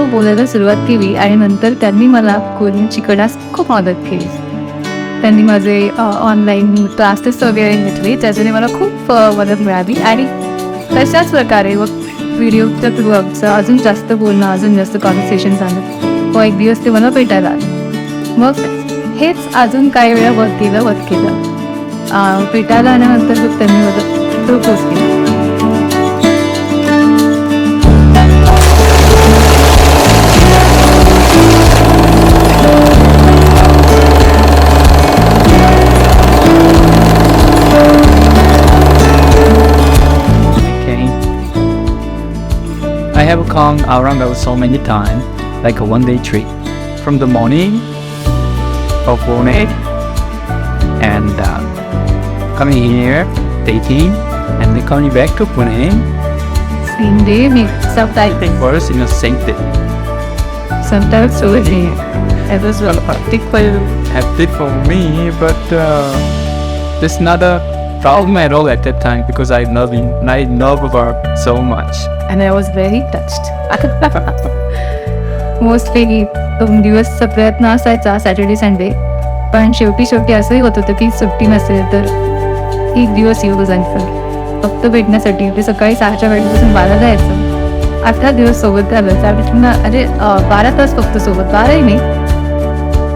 हळूहळू बोलायला सुरुवात केली आणि नंतर त्यांनी मला कोरियन शिकण्यास खूप मदत केली. त्यांनी माझे ऑनलाईन क्लासेस वगैरे घेतले, त्याच्याने मला खूप मदत मिळाली आणि तशाच प्रकारे मग व्हिडिओच्या थ्रू आमचं अजून जास्त बोलणं, अजून जास्त कॉन्व्हर्सेशन झालं. व एक दिवस ते मला भेटायला आले. मग हेच अजून काही वेळा वर्क केलं. भेटायला आल्यानंतर मग त्यांनी मला प्रपोज केलं. I have come around so many times, like a one-day trip, from the morning of Pune and coming here, dating, and then coming back to Pune. Same day, sometimes First in the same day. over here. It was Hectic for me, but it's not a problem at all at that time because I love her so much. and I was very touched. Mostly 2 दिवसचा प्रयत्न असायचा Saturday Sunday, पण शेवटी असंही होत होतं की सुट्टी नसेल तर 1 दिवस येऊ जायचं फक्त भेटण्यासाठी. ते सकाळी 6च्या वेळेपासून 12ला यायचं. 18 दिवस सोबत झालं. त्यापेक्षा 12 तास फक्त सोबत, 12ही नाही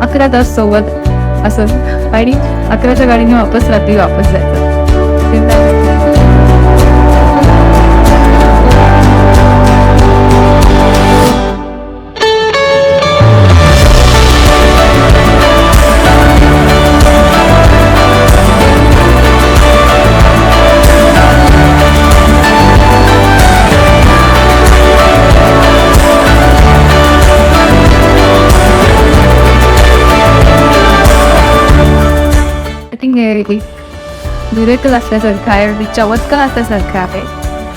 11 तास सोबत असं. आणि 11च्या गाडीने रात्री वापस जायचं. मिरेकल असल्यासारखं आहे आणि चमत्कार असल्यासारखं आहे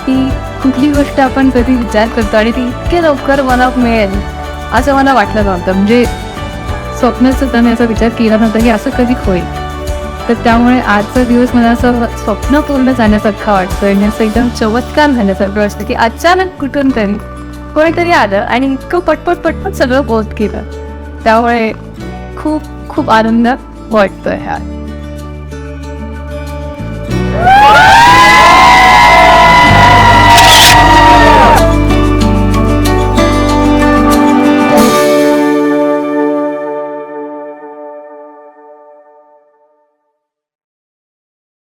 की कुठली गोष्ट आपण कधी विचार करतो आणि ती इतके लवकर मला मिळेल असं मला वाटलं नव्हतं. म्हणजे स्वप्नात सुद्धा मी असा विचार केला नव्हता की असं कधी होईल. तर त्यामुळे आजचा दिवस मला असं स्वप्न पूर्ण झाल्यासारखं वाटतं आणि असं एकदम चमत्कार झाल्यासारखं वाटतं की अचानक कुठून तरी कोणीतरी आलं आणि इतकं पटपट सगळं पोस्ट केलं. त्यामुळे खूप खूप आनंद वाटतोय ह्या.